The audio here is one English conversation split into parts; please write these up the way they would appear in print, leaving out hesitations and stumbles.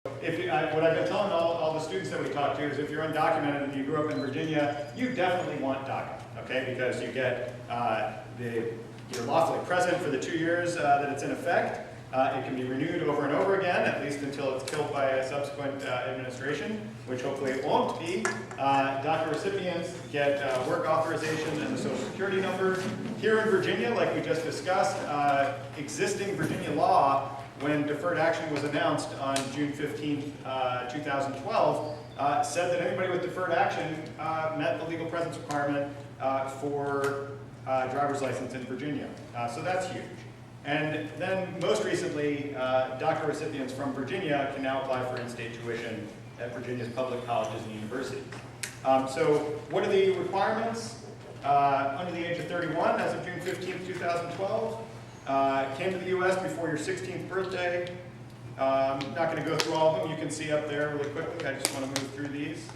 What I've been telling all the students that we talk to is if you're undocumented and you grew up in Virginia, you definitely want DACA, okay? Because you get you're lawfully present for the 2 years that it's in effect. It can be renewed over and over again, at least until it's killed by a subsequent administration, which hopefully it won't be. DACA recipients get work authorization and the Social Security number. Here in Virginia, like we just discussed, existing Virginia law, when Deferred Action was announced on June 15, 2012, said that anybody with Deferred Action met the legal presence requirement for driver's license in Virginia. So that's huge. And then most recently, DACA recipients from Virginia can now apply for in-state tuition at Virginia's public colleges and universities. So what are the requirements? Under the age of 31 as of June 15, 2012, came to the U.S. before your 16th birthday. Not going to go through all of them. You can see up there really quickly. I just want to move through these.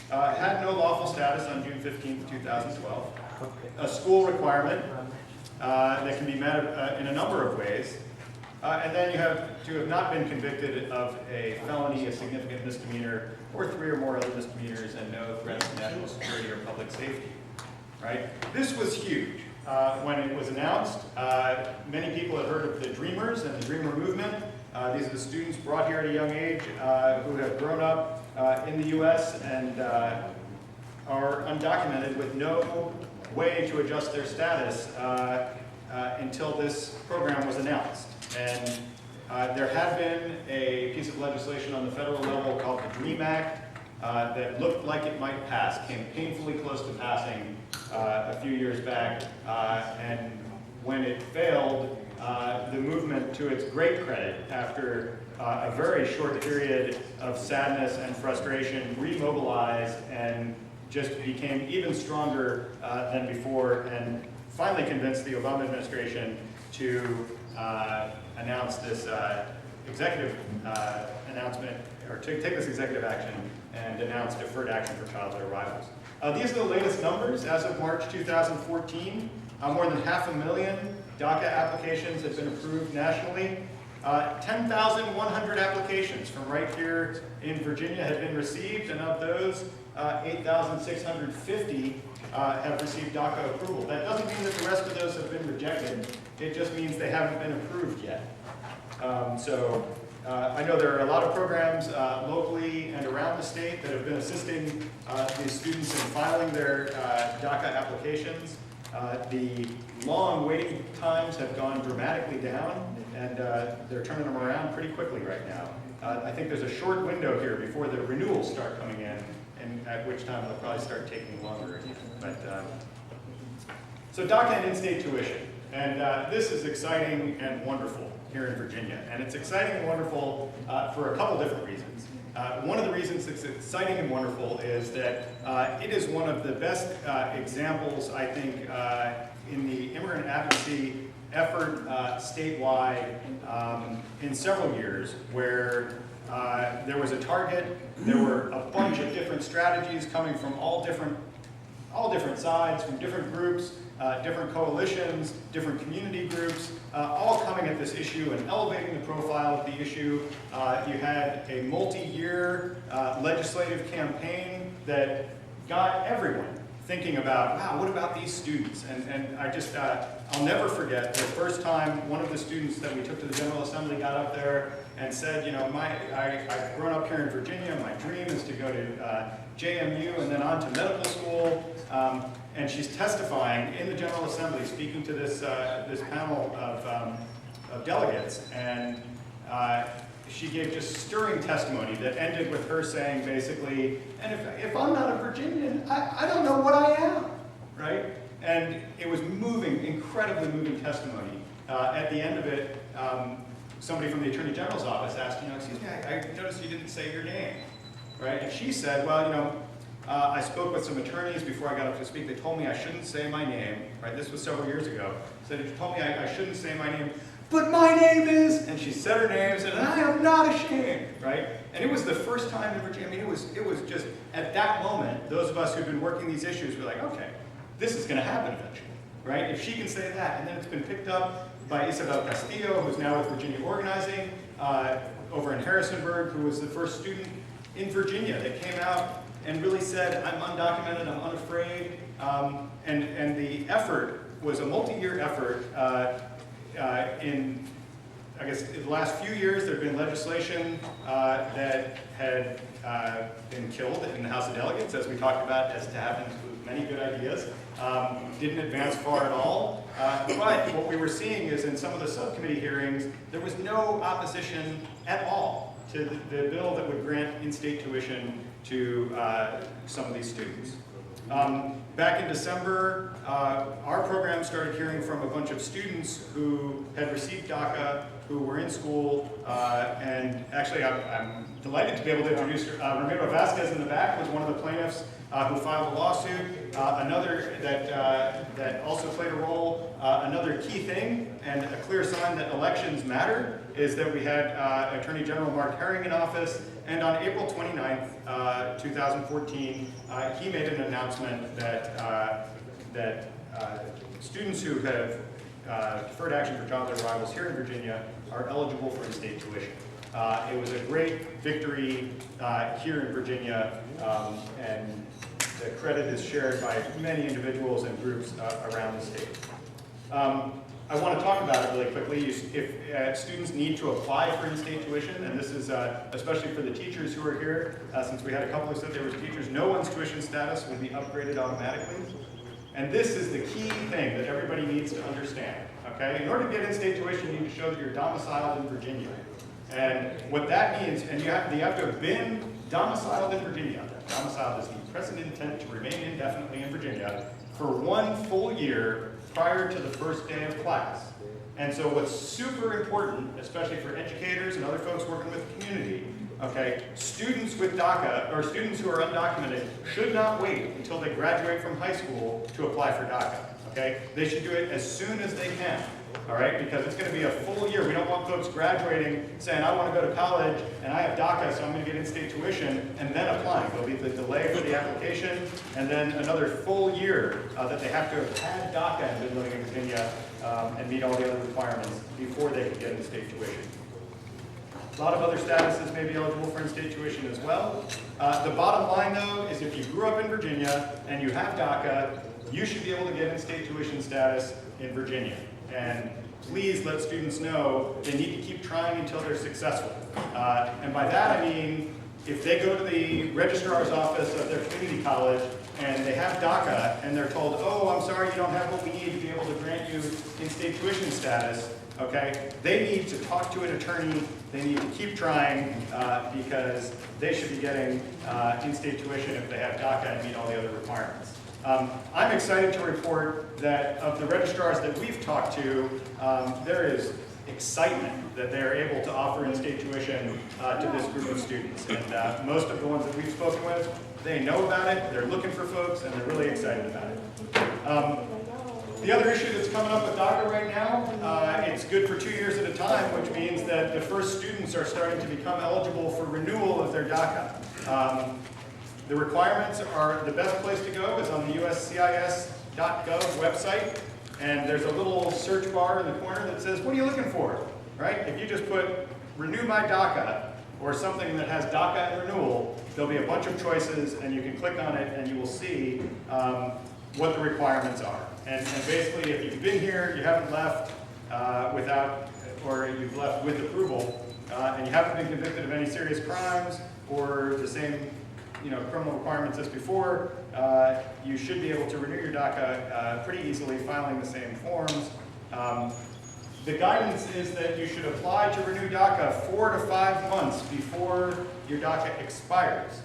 Had no lawful status on June 15, 2012. A school requirement that can be met in a number of ways. And then you have to have not been convicted of a felony, a significant misdemeanor, or 3 or more other misdemeanors, and no threats to national security or public safety. Right? This was huge. When it was announced, many people had heard of the Dreamers and the Dreamer movement. These are the students brought here at a young age who have grown up in the U.S. and are undocumented with no way to adjust their status until this program was announced. And there had been a piece of legislation on the federal level called the DREAM Act that looked like it might pass, came painfully close to passing a few years back, and when it failed, the movement, to its great credit, after a very short period of sadness and frustration, remobilized and just became even stronger than before, and finally convinced the Obama administration to announce this executive announcement, or to take this executive action and announce deferred action for childhood arrivals. These are the latest numbers. As of March 2014, more than 500,000 DACA applications have been approved nationally. 10,100 applications from right here in Virginia have been received, and of those, 8,650 have received DACA approval. That doesn't mean that the rest of those have been rejected. It just means they haven't been approved yet. I know there are a lot of programs locally and around the state that have been assisting these students in filing their DACA applications. The long waiting times have gone dramatically down, and they're turning them around pretty quickly right now. I think there's a short window here before the renewals start coming in, and at which time they'll probably start taking longer again. But, so DACA and in-state tuition. And this is exciting and wonderful here in Virginia. And it's exciting and wonderful for a couple different reasons. One of the reasons it's exciting and wonderful is that it is one of the best examples, I think, in the immigrant advocacy effort statewide in several years, where there was a target, there were a bunch of different strategies coming from all different sides, from different groups, different coalitions, different community groups, all coming at this issue and elevating the profile of the issue. You had a multi-year legislative campaign that got everyone thinking about, wow, what about these students? And I just, I'll never forget the first time one of the students that we took to the General Assembly got up there and said, you know, I've grown up here in Virginia, my dream is to go to JMU and then on to medical school. And she's testifying in the General Assembly, speaking to this panel of delegates, and she gave just stirring testimony that ended with her saying basically, and if I'm not a Virginian, I don't know what I am, right? And it was moving, incredibly moving testimony. At the end of it, somebody from the Attorney General's office asked, you know, excuse me, I noticed you didn't say your name, right? And she said, well, you know, I spoke with some attorneys before I got up to speak. They told me I shouldn't say my name, right? This was several years ago. So they told me I shouldn't say my name, but my name is, and she said her name, and I am not ashamed, right? And it was the first time in Virginia. I mean, it was just, at that moment, those of us who've been working these issues were like, okay, this is gonna happen eventually, right? If she can say that, and then it's been picked up by Isabel Castillo, who's now with Virginia Organizing, over in Harrisonburg who was the first student in Virginia that came out and really said, I'm undocumented, I'm unafraid. And the effort was a multi-year effort. In, I guess, in the last few years, there had been legislation that had been killed in the House of Delegates, as we talked about, as to happens with many good ideas. Didn't advance far at all. But what we were seeing is in some of the subcommittee hearings, there was no opposition at all to the bill that would grant in-state tuition to some of these students. Back in December, our program started hearing from a bunch of students who had received DACA, who were in school, and actually I'm delighted to be able to introduce Ramiro Vasquez in the back, was one of the plaintiffs who filed a lawsuit. Another that also played a role. Another key thing and a clear sign that elections matter is that we had Attorney General Mark Herring in office, and on April 29th, 2014, he made an announcement that students who have deferred action for childhood arrivals here in Virginia are eligible for in-state tuition. It was a great victory here in Virginia, and the credit is shared by many individuals and groups around the state. I want to talk about it really quickly. If students need to apply for in-state tuition, and this is especially for the teachers who are here, since we had a couple who said they were teachers, no one's tuition status will be upgraded automatically. And this is the key thing that everybody needs to understand, okay? In order to get in-state tuition, you need to show that you're domiciled in Virginia. And what that means, and you have to have been domiciled in Virginia. Domiciled is the present intent to remain indefinitely in Virginia for 1 full year prior to the first day of class. And so what's super important, especially for educators and other folks working with the community, okay, students with DACA, or students who are undocumented, should not wait until they graduate from high school to apply for DACA, okay? They should do it as soon as they can, all right? Because it's going to be a full year. We don't want folks graduating saying, I want to go to college and I have DACA, so I'm going to get in-state tuition, and then applying. There'll be the delay for the application, and then another full year that they have to have had DACA and been living in Virginia and meet all the other requirements before they can get in-state tuition. A lot of other statuses may be eligible for in-state tuition as well. The bottom line, though, is if you grew up in Virginia and you have DACA, you should be able to get in-state tuition status in Virginia. And please let students know they need to keep trying until they're successful. And by that I mean, if they go to the registrar's office of their community college and they have DACA and they're told, oh, I'm sorry, you don't have what we need to be able to grant you in-state tuition status, okay, they need to talk to an attorney. They need to keep trying because they should be getting in-state tuition if they have DACA and meet all the other requirements. I'm excited to report that of the registrars that we've talked to, there is excitement that they're able to offer in-state tuition to this group of students. And most of the ones that we've spoken with, they know about it, they're looking for folks, and they're really excited about it. The other issue that's coming up with DACA right now, it's good for 2 years at a time, which means that the first students are starting to become eligible for renewal of their DACA. The requirements are, the best place to go is on the USCIS.gov website, and there's a little search bar in the corner that says, what are you looking for, right? If you just put renew my DACA, or something that has DACA and renewal, there'll be a bunch of choices, and you can click on it and you will see what the requirements are. And basically, if you've been here, you haven't left without, or you've left with approval, and you haven't been convicted of any serious crimes or the same criminal requirements as before, you should be able to renew your DACA pretty easily, filing the same forms. The guidance is that you should apply to renew DACA 4 to 5 months before your DACA expires.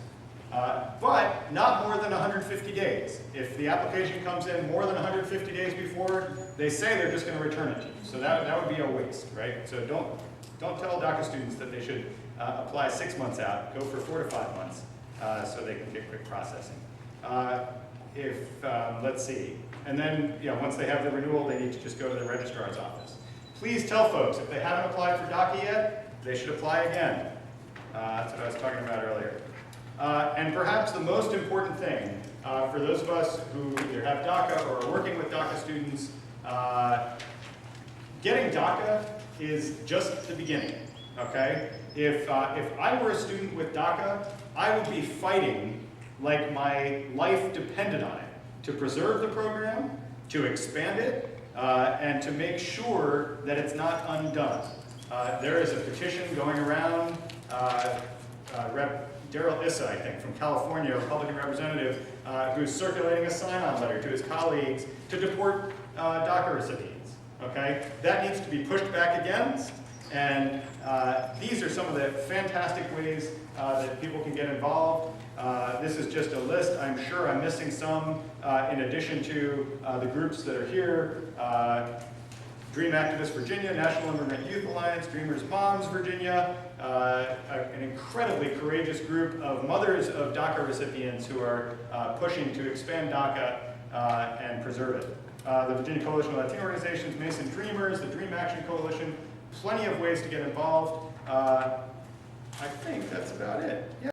But not more than 150 days. If the application comes in more than 150 days before, they say they're just going to return it to you. So that would be a waste, right? So don't tell DACA students that they should apply 6 months out. Go for 4 to 5 months so they can get quick processing. Let's see, and then once they have the renewal, they need to just go to the registrar's office. Please tell folks if they haven't applied for DACA yet, they should apply again. That's what I was talking about earlier. And perhaps the most important thing for those of us who either have DACA or are working with DACA students, getting DACA is just the beginning, okay? if I were a student with DACA, I would be fighting like my life depended on it to preserve the program, to expand it, and to make sure that it's not undone. There is a petition going around, Rep. Daryl Issa, I think, from California, a Republican representative, who's circulating a sign-on letter to his colleagues to deport DACA recipients, okay? That needs to be pushed back against, and these are some of the fantastic ways that people can get involved. This is just a list. I'm sure I'm missing some in addition to the groups that are here. Dream Activists Virginia, National Immigrant Youth Alliance, Dreamers Moms Virginia, an incredibly courageous group of mothers of DACA recipients who are pushing to expand DACA and preserve it. The Virginia Coalition of Latino Organizations, Mason Dreamers, the Dream Action Coalition, plenty of ways to get involved. I think that's about it. Yeah.